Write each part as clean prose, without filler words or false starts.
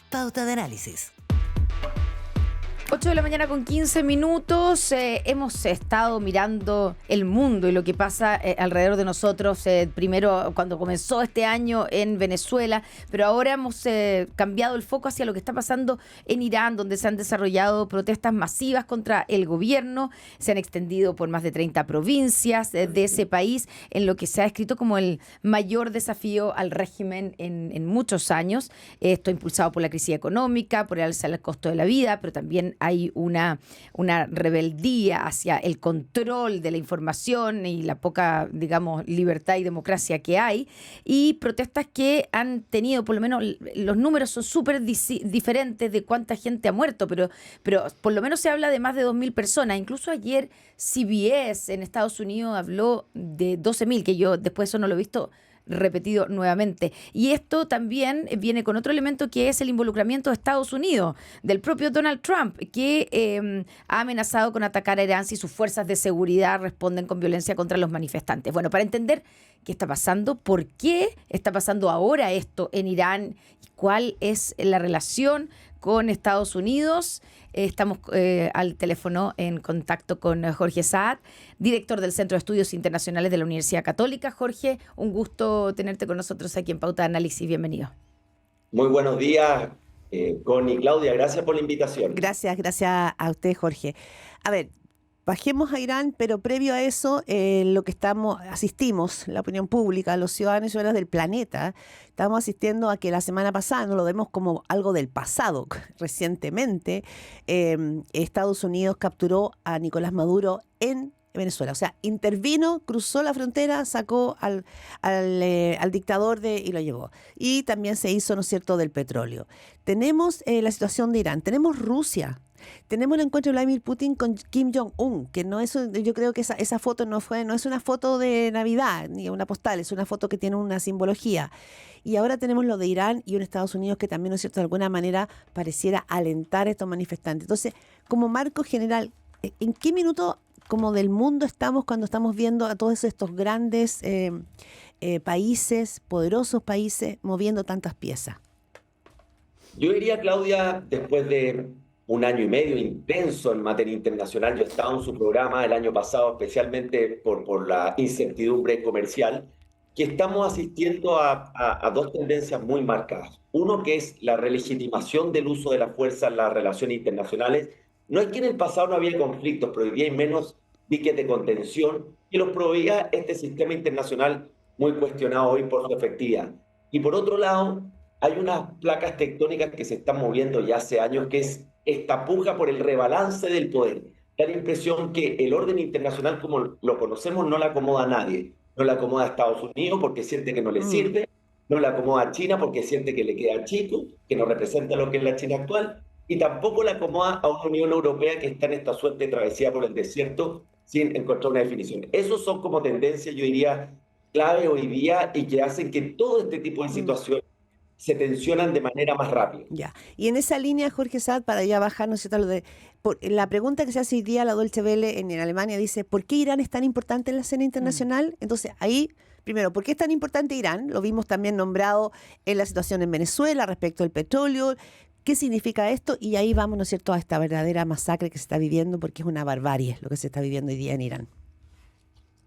Pauta de Análisis. 8 de la mañana con 15 minutos. Hemos estado mirando el mundo y lo que pasa alrededor de nosotros. Primero, cuando comenzó este año en Venezuela, pero ahora hemos cambiado el foco hacia lo que está pasando en Irán, donde se han desarrollado protestas masivas contra el gobierno. Se han extendido por más de 30 provincias de ese país, en lo que se ha descrito como el mayor desafío al régimen en muchos años. Esto impulsado por la crisis económica, por el alza del costo de la vida, pero también hay una rebeldía hacia el control de la información y la poca, digamos, libertad y democracia que hay, y protestas que han tenido, por lo menos los números son súper diferentes de cuánta gente ha muerto, pero por lo menos se habla de más de 2.000 personas. Incluso ayer CBS en Estados Unidos habló de 12.000, que yo después eso no lo he visto repetido nuevamente. Y esto también viene con otro elemento, que es el involucramiento de Estados Unidos, del propio Donald Trump, que ha amenazado con atacar a Irán si sus fuerzas de seguridad responden con violencia contra los manifestantes. Bueno, para entender qué está pasando, por qué está pasando ahora esto en Irán y cuál es la relación con Estados Unidos, estamos al teléfono en contacto con Jorge Saad, director del Centro de Estudios Internacionales de la Universidad Católica. Jorge, un gusto tenerte con nosotros aquí en Pauta de Análisis. Bienvenido. Muy buenos días, Connie, Claudia. Gracias por la invitación. Gracias a usted, Jorge. A ver, bajemos a Irán, pero previo a eso, lo que asistimos, la opinión pública, los ciudadanos y ciudadanas del planeta, estamos asistiendo a que la semana pasada, no lo vemos como algo del pasado, recientemente, Estados Unidos capturó a Nicolás Maduro en Venezuela. O sea, intervino, cruzó la frontera, sacó al dictador y lo llevó. Y también se hizo, ¿no es cierto?, del petróleo. Tenemos la situación de Irán, tenemos Rusia. Tenemos el encuentro de Vladimir Putin con Kim Jong-un, que no es, yo creo que esa foto no es una foto de Navidad, ni una postal, es una foto que tiene una simbología. Y ahora tenemos lo de Irán y un Estados Unidos que también, ¿no es cierto?, de alguna manera pareciera alentar a estos manifestantes. Entonces, como marco general, ¿en qué minuto como del mundo estamos cuando estamos viendo a todos estos grandes países, poderosos países, moviendo tantas piezas? Yo diría, Claudia, después de un año y medio intenso en materia internacional, yo estaba en su programa el año pasado, especialmente por la incertidumbre comercial, que estamos asistiendo a dos tendencias muy marcadas. Uno, que es la relegitimación del uso de la fuerza en las relaciones internacionales. No es que en el pasado no había conflictos, pero hoy día hay menos diques de contención que los proveía este sistema internacional muy cuestionado hoy por su efectividad. Y por otro lado, hay unas placas tectónicas que se están moviendo ya hace años, que es esta puja por el rebalance del poder. Da la impresión que el orden internacional como lo conocemos no le acomoda a nadie. No le acomoda a Estados Unidos porque siente que no le sirve, no le acomoda a China porque siente que le queda chico, que no representa lo que es la China actual, y tampoco le acomoda a una Unión Europea que está en esta suerte de travesía por el desierto sin encontrar una definición. Esos son como tendencias, yo diría, clave hoy día y que hacen que todo este tipo de situaciones se tensionan de manera más rápida. Ya. Y en esa línea, Jorge Saad, para ya bajar, ¿no es cierto?, la pregunta que se hace hoy día, la Deutsche Welle en Alemania dice, ¿por qué Irán es tan importante en la escena internacional? Entonces, ahí, primero, ¿por qué es tan importante Irán? Lo vimos también nombrado en la situación en Venezuela respecto al petróleo. ¿Qué significa esto? Y ahí vamos, ¿no es cierto?, a esta verdadera masacre que se está viviendo, porque es una barbarie lo que se está viviendo hoy día en Irán.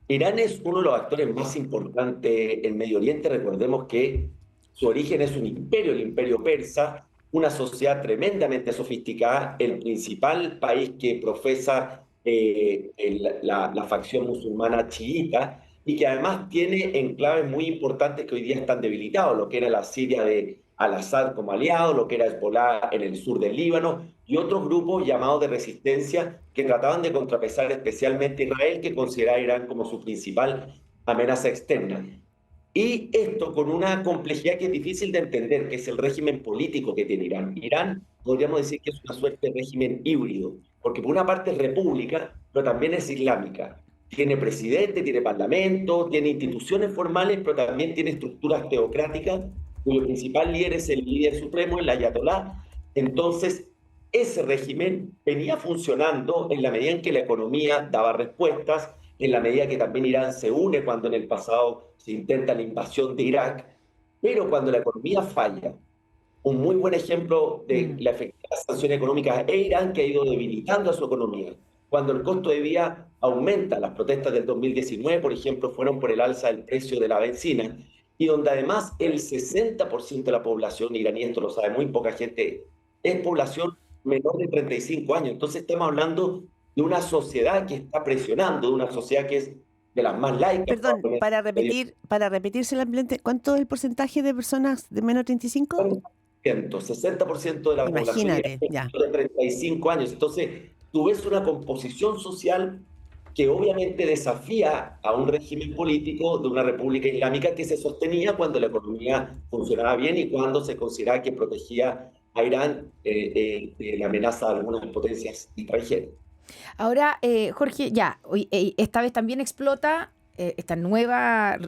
Irán es uno de los actores más importantes en Medio Oriente. Recordemos que su origen es un imperio, el imperio persa, una sociedad tremendamente sofisticada, el principal país que profesa la facción musulmana chiita, y que además tiene enclaves muy importantes que hoy día están debilitados, lo que era la Siria de Al-Assad como aliado, lo que era Hezbollah en el sur del Líbano, y otros grupos llamados de resistencia que trataban de contrapesar especialmente a Israel, que consideraba a Irán como su principal amenaza externa. Y esto con una complejidad que es difícil de entender, que es el régimen político que tiene Irán. Irán podríamos decir que es una suerte de régimen híbrido, porque por una parte es república, pero también es islámica. Tiene presidente, tiene parlamento, tiene instituciones formales, pero también tiene estructuras teocráticas, cuyo principal líder es el líder supremo, el ayatolá. Entonces, ese régimen venía funcionando en la medida en que la economía daba respuestas, en la medida que también Irán se une cuando en el pasado se intenta la invasión de Irak, pero cuando la economía falla, un muy buen ejemplo de la efectividad de las sanciones económicas es Irán, que ha ido debilitando a su economía. Cuando el costo de vida aumenta, las protestas del 2019, por ejemplo, fueron por el alza del precio de la benzina, y donde además el 60% de la población iraní, esto lo sabe muy poca gente, es población menor de 35 años. Entonces estamos hablando de una sociedad que está presionando, de una sociedad que es de las más laicas. Perdón, para repetir solamente, ¿cuánto es el porcentaje de personas de menos de 35? 60% de la población Imagínate, iraní ya. de 35 años. Entonces, tú ves una composición social que obviamente desafía a un régimen político de una república islámica que se sostenía cuando la economía funcionaba bien y cuando se consideraba que protegía a Irán de la amenaza de algunas potencias extranjeras. Ahora, Jorge, ya, esta vez también explota esta nueva,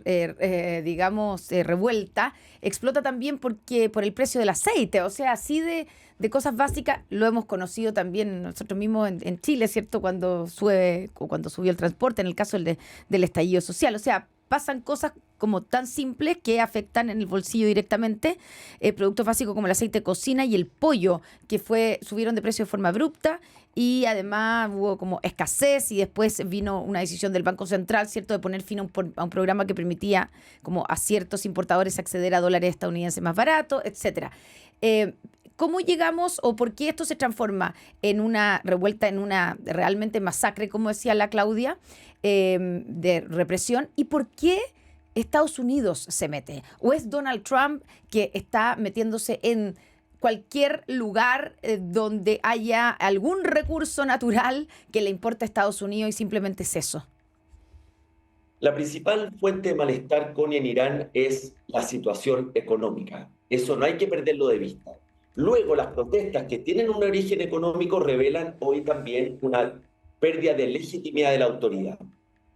digamos, revuelta, explota también porque por el precio del aceite, o sea, así de cosas básicas, lo hemos conocido también nosotros mismos en Chile, ¿cierto? Cuando subió el transporte, en el caso del estallido social, o sea, pasan cosas como tan simples que afectan en el bolsillo directamente, productos básicos como el aceite de cocina y el pollo, que subieron de precio de forma abrupta y además hubo como escasez y después vino una decisión del Banco Central, ¿cierto?, de poner fin a un programa que permitía como a ciertos importadores acceder a dólares estadounidenses más baratos, etcétera. ¿Cómo llegamos o por qué esto se transforma en una revuelta, en una realmente masacre, como decía la Claudia, de represión? ¿Y por qué Estados Unidos se mete? ¿O es Donald Trump que está metiéndose en cualquier lugar donde haya algún recurso natural que le importa a Estados Unidos y simplemente es eso? La principal fuente de malestar, Connie, en Irán es la situación económica. Eso no hay que perderlo de vista. Luego, las protestas que tienen un origen económico revelan hoy también una pérdida de legitimidad de la autoridad.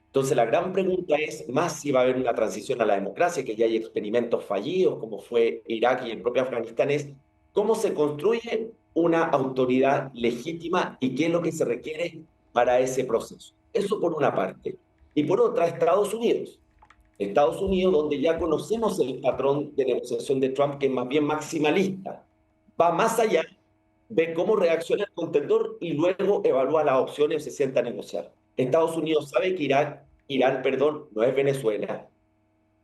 Entonces, la gran pregunta es más si va a haber una transición a la democracia, que ya hay experimentos fallidos, como fue Irak y el propio Afganistán, es cómo se construye una autoridad legítima y qué es lo que se requiere para ese proceso. Eso por una parte. Y por otra, Estados Unidos. Estados Unidos, donde ya conocemos el patrón de negociación de Trump, que es más bien maximalista. Va más allá, ve cómo reacciona el contendor y luego evalúa las opciones y se sienta a negociar. Estados Unidos sabe que Irán, no es Venezuela,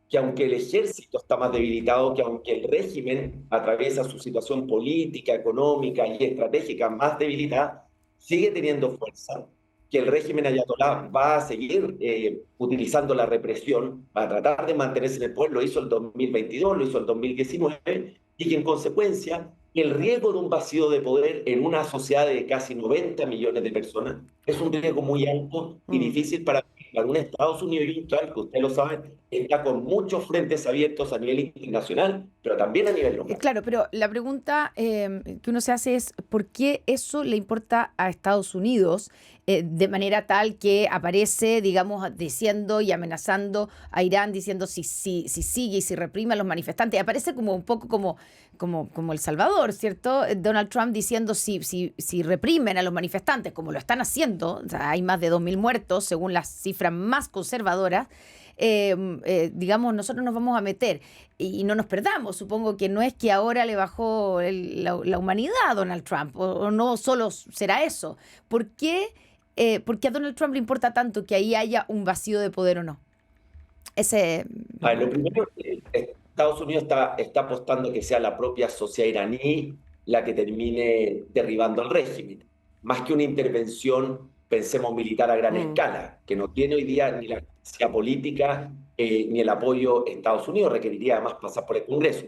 que aunque el ejército está más debilitado, que aunque el régimen atraviesa su situación política, económica y estratégica más debilitada, sigue teniendo fuerza, que el régimen ayatolá va a seguir utilizando la represión para tratar de mantenerse en el poder, lo hizo el 2022, lo hizo el 2019, y que en consecuencia el riesgo de un vacío de poder en una sociedad de casi 90 millones de personas es un riesgo muy alto y difícil para un Estados Unidos y un Trump, que usted lo sabe, está con muchos frentes abiertos a nivel internacional, pero también a nivel local. Claro, pero la pregunta que uno se hace es ¿por qué eso le importa a Estados Unidos de manera tal que aparece, digamos, diciendo y amenazando a Irán, diciendo si sigue y si reprime a los manifestantes? Aparece como un poco como El Salvador, ¿cierto? Donald Trump diciendo si reprimen a los manifestantes, como lo están haciendo, o sea, hay más de 2.000 muertos según las cifras más conservadoras, digamos, nosotros nos vamos a meter y no nos perdamos. Supongo que no es que ahora le bajó la humanidad a Donald Trump, o no solo será eso. ¿Por qué a Donald Trump le importa tanto que ahí haya un vacío de poder o no? Lo primero es que Estados Unidos está apostando que sea la propia sociedad iraní la que termine derribando al régimen, más que una intervención, pensemos, militar a gran escala, que no tiene hoy día ni la capacidad política ni el apoyo de Estados Unidos, requeriría además pasar por el Congreso.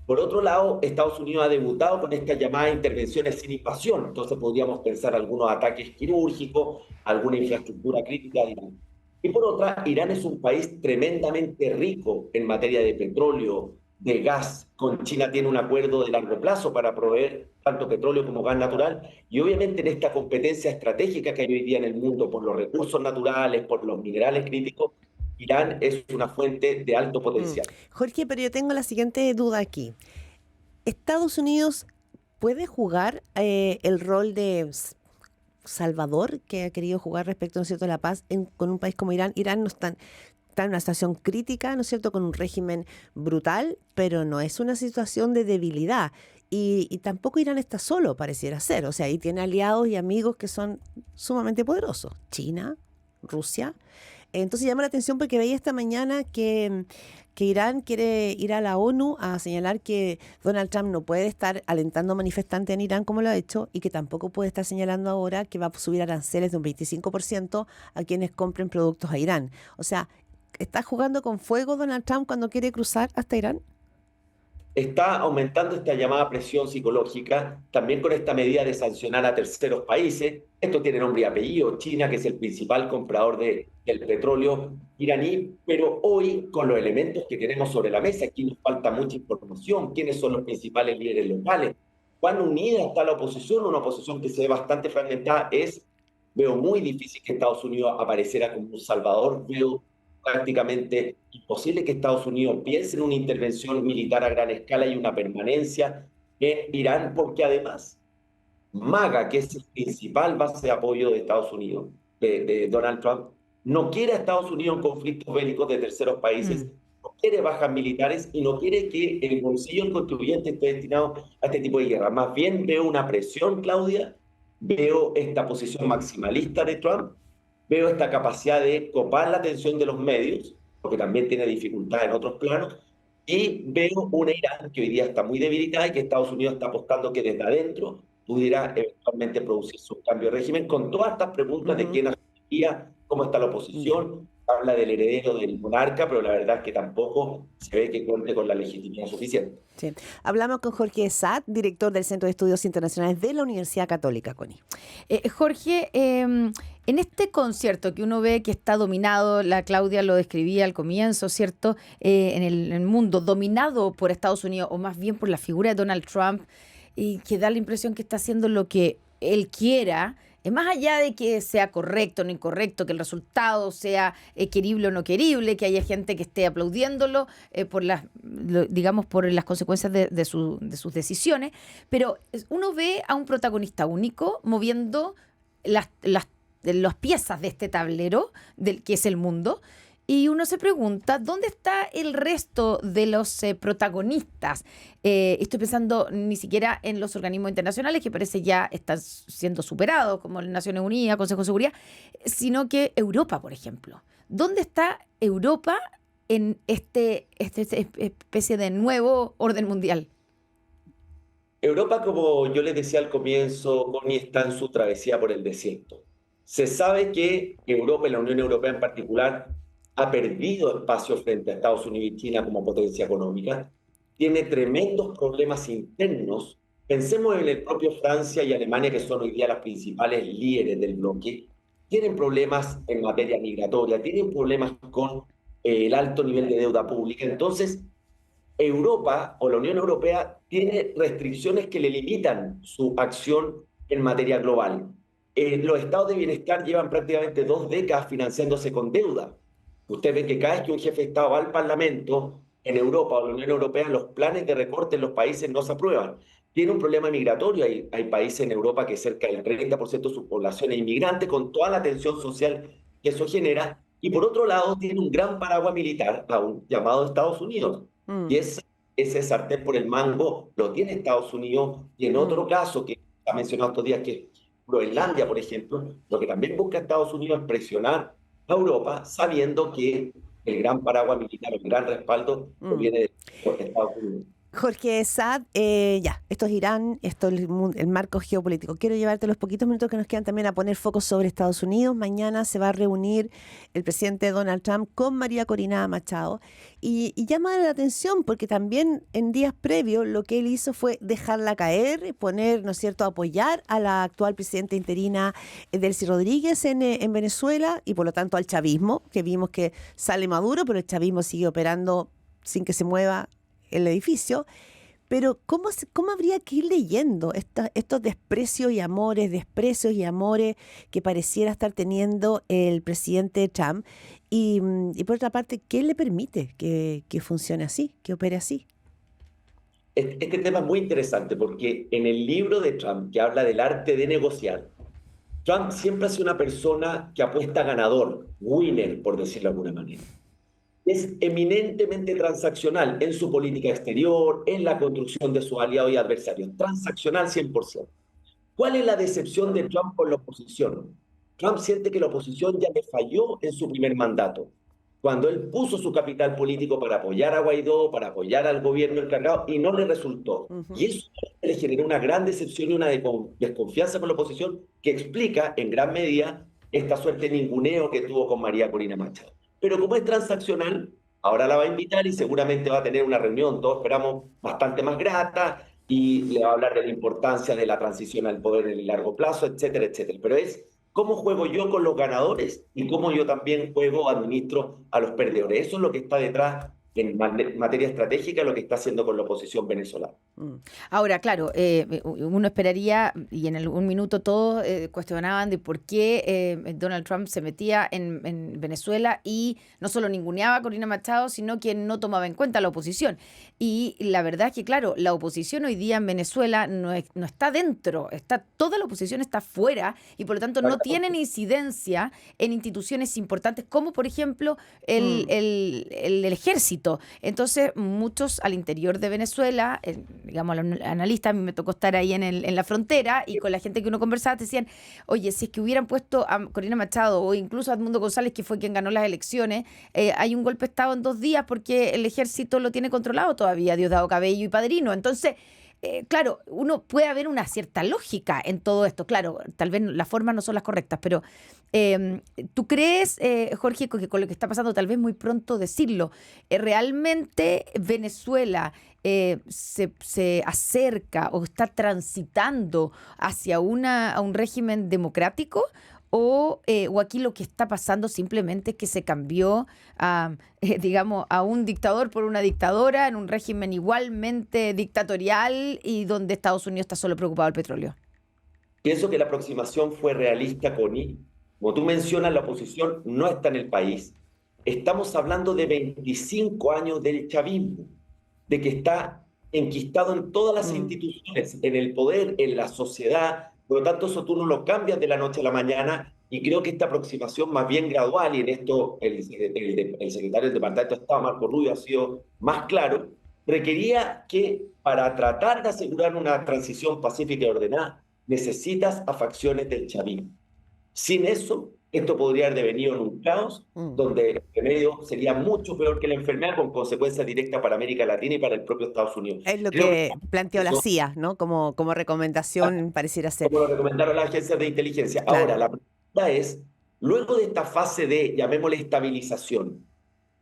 Por otro lado, Estados Unidos ha debutado con estas llamadas intervenciones sin invasión, entonces podríamos pensar algunos ataques quirúrgicos, alguna infraestructura crítica de Irán. Y por otra, Irán es un país tremendamente rico en materia de petróleo, de gas. Con China tiene un acuerdo de largo plazo para proveer tanto petróleo como gas natural. Y obviamente en esta competencia estratégica que hay hoy día en el mundo por los recursos naturales, por los minerales críticos, Irán es una fuente de alto potencial. Jorge, pero yo tengo la siguiente duda aquí. ¿Estados Unidos puede jugar el rol de Salvador que ha querido jugar respecto, ¿no es cierto?, a la paz con un país como Irán? Irán no está en una situación crítica, ¿no es cierto?, con un régimen brutal, pero no es una situación de debilidad. y tampoco Irán está solo, pareciera ser. O sea, ahí tiene aliados y amigos que son sumamente poderosos. China, Rusia. Entonces llama la atención porque veía esta mañana que Irán quiere ir a la ONU a señalar que Donald Trump no puede estar alentando manifestantes en Irán como lo ha hecho y que tampoco puede estar señalando ahora que va a subir aranceles de un 25% a quienes compren productos a Irán. O sea, ¿está jugando con fuego Donald Trump cuando quiere cruzar hasta Irán? Está aumentando esta llamada presión psicológica, también con esta medida de sancionar a terceros países. Esto tiene nombre y apellido, China, que es el principal comprador del petróleo iraní, pero hoy, con los elementos que tenemos sobre la mesa, aquí nos falta mucha información, quiénes son los principales líderes locales, cuán unida está la oposición, una oposición que se ve bastante fragmentada, veo muy difícil que Estados Unidos apareciera como un salvador, veo prácticamente imposible que Estados Unidos piense en una intervención militar a gran escala y una permanencia en Irán, porque además MAGA, que es el principal base de apoyo de Estados Unidos, de Donald Trump, no quiere a Estados Unidos en conflictos bélicos de terceros países, no quiere bajas militares y no quiere que el bolsillo del contribuyente esté destinado a este tipo de guerra. Más bien veo una presión, Claudia, veo esta posición maximalista de Trump, veo esta capacidad de copar la atención de los medios, porque también tiene dificultades en otros planos, y veo una Irán que hoy día está muy debilitada y que Estados Unidos está apostando que desde adentro pudiera eventualmente producirse un cambio de régimen, con todas estas preguntas de quién asumiría, cómo está la oposición, habla del heredero del monarca, pero la verdad es que tampoco se ve que cuente con la legitimidad suficiente. Sí. Hablamos con Jorge Saad, director del Centro de Estudios Internacionales de la Universidad Católica, Connie. Jorge, en este concierto que uno ve que está dominado, la Claudia lo describía al comienzo, ¿cierto? En el mundo dominado por Estados Unidos, o más bien por la figura de Donald Trump, y que da la impresión que está haciendo lo que él quiera, más allá de que sea correcto o no incorrecto, que el resultado sea querible o no querible, que haya gente que esté aplaudiéndolo digamos, por las consecuencias de sus decisiones, pero uno ve a un protagonista único moviendo las piezas de este tablero, que es el mundo, y uno se pregunta, ¿dónde está el resto de los protagonistas? Estoy pensando ni siquiera en los organismos internacionales, que parece ya están siendo superados, como las Naciones Unidas, Consejo de Seguridad, sino que Europa, por ejemplo. ¿Dónde está Europa en esta especie de nuevo orden mundial? Europa, como yo les decía al comienzo, Connie, está en su travesía por el desierto. Se sabe que Europa, y la Unión Europea en particular, ha perdido espacio frente a Estados Unidos y China como potencia económica, tiene tremendos problemas internos. Pensemos en el propio Francia y Alemania, que son hoy día las principales líderes del bloque, tienen problemas en materia migratoria, tienen problemas con el alto nivel de deuda pública. Entonces, Europa o la Unión Europea tiene restricciones que le limitan su acción en materia global. Los estados de bienestar llevan prácticamente 2 décadas financiándose con deuda. Usted ve que cada vez que un jefe de Estado va al Parlamento en Europa o en la Unión Europea, los planes de recorte en los países no se aprueban. Tiene un problema migratorio. Hay países en Europa que cerca del 30% de su población es inmigrante, con toda la tensión social que eso genera. Y por otro lado, tiene un gran paraguas militar, aún llamado Estados Unidos. Y ese sartén por el mango lo tiene Estados Unidos. Y en otro caso, que ha mencionado estos días, que es Groenlandia, por ejemplo, lo que también busca Estados Unidos es presionar a Europa, sabiendo que el gran paraguas militar, el gran respaldo, proviene de Estados Unidos. Jorge Saad, esto es Irán, esto es el marco geopolítico. Quiero llevarte los poquitos minutos que nos quedan también a poner foco sobre Estados Unidos. Mañana se va a reunir el presidente Donald Trump con María Corina Machado y llama la atención porque también en días previos lo que él hizo fue dejarla caer, poner, ¿no es cierto?, apoyar a la actual presidenta interina Delcy Rodríguez en Venezuela y por lo tanto al chavismo, que vimos que sale Maduro, pero el chavismo sigue operando sin que se mueva el edificio. Pero ¿cómo habría que ir leyendo estos desprecios y amores que pareciera estar teniendo el presidente Trump? Y por otra parte, ¿qué le permite que funcione así, que opere así? Este tema es muy interesante porque en el libro de Trump, que habla del arte de negociar, Trump siempre ha sido una persona que apuesta a ganador, winner, por decirlo de alguna manera. es eminentemente transaccional en su política exterior, en la construcción de sus aliados y adversarios. Transaccional 100%. ¿Cuál es la decepción de Trump con la oposición? Trump siente que la oposición ya le falló en su primer mandato, cuando él puso su capital político para apoyar a Guaidó, para apoyar al gobierno encargado, y no le resultó. Y eso le generó una gran decepción y una desconfianza con la oposición que explica en gran medida esta suerte de ninguneo que tuvo con María Corina Machado. Pero como es transaccional, ahora la va a invitar y seguramente va a tener una reunión, todos esperamos, bastante más grata, y le va a hablar de la importancia de la transición al poder en el largo plazo, etcétera, etcétera. Pero es cómo juego yo con los ganadores y cómo yo también juego, administro a los perdedores. Eso es lo que está detrás en materia estratégica, lo que está haciendo con la oposición venezolana. Ahora, claro, uno esperaría, y en un minuto todos cuestionaban de por qué Donald Trump se metía en Venezuela y no solo ninguneaba a Corina Machado, sino que no tomaba en cuenta a la oposición. Y la verdad es que, claro, la oposición hoy día en Venezuela no está dentro, toda la oposición está fuera y por lo tanto no tienen incidencia en instituciones importantes como, por ejemplo, el ejército. Entonces, muchos al interior de Venezuela, digamos, los analistas, a mí me tocó estar ahí en la frontera y con la gente que uno conversaba, te decían, oye, si es que hubieran puesto a Corina Machado o incluso a Edmundo González, que fue quien ganó las elecciones, hay un golpe de Estado en 2 días porque el ejército lo tiene controlado todavía, Diosdado Cabello y Padrino. Entonces, claro, uno puede haber una cierta lógica en todo esto. Claro, tal vez las formas no son las correctas, pero ¿tú crees, Jorge, que con lo que está pasando, tal vez muy pronto decirlo, realmente Venezuela se acerca o está transitando hacia un régimen democrático? O aquí lo que está pasando simplemente es que se cambió digamos, a un dictador por una dictadora en un régimen igualmente dictatorial y donde Estados Unidos está solo preocupado del petróleo. Pienso que la aproximación fue realista, Connie. Como tú mencionas, la oposición no está en el país. Estamos hablando de 25 años del chavismo, de que está enquistado en todas las instituciones, en el poder, en la sociedad. Por lo tanto, eso tú no lo cambias de la noche a la mañana, y creo que esta aproximación más bien gradual, y en esto el secretario del Departamento de Estado, Marco Rubio, ha sido más claro, requería que para tratar de asegurar una transición pacífica y ordenada, necesitas a facciones del chavismo. Sin eso, esto podría haber devenido en un caos donde el remedio sería mucho peor que la enfermedad, con consecuencias directas para América Latina y para el propio Estados Unidos. Es lo que planteó la CIA, ¿no? Como recomendación pareciera ser. Como lo recomendaron las agencias de inteligencia. Claro. Ahora, la pregunta es, luego de esta fase de, llamémosle, estabilización,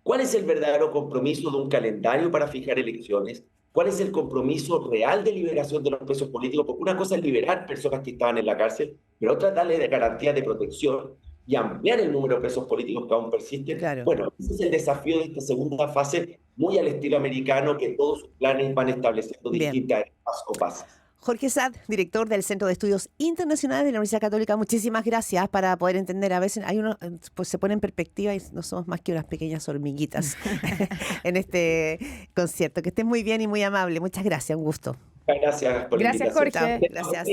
¿cuál es el verdadero compromiso de un calendario para fijar elecciones? ¿Cuál es el compromiso real de liberación de los presos políticos? Porque una cosa es liberar personas que estaban en la cárcel, pero otra es darle garantías de protección y ampliar el número de presos políticos que aún persisten. Claro. Bueno, ese es el desafío de esta segunda fase, muy al estilo americano, que todos sus planes van estableciendo distintas etapas o pasos. Jorge Saad, director del Centro de Estudios Internacionales de la Universidad Católica, muchísimas gracias para poder entender. A veces uno pues se pone en perspectiva y no somos más que unas pequeñas hormiguitas en este concierto. Que estés muy bien y muy amable. Muchas gracias, un gusto. Gracias por la invitación. Jorge. Gracias.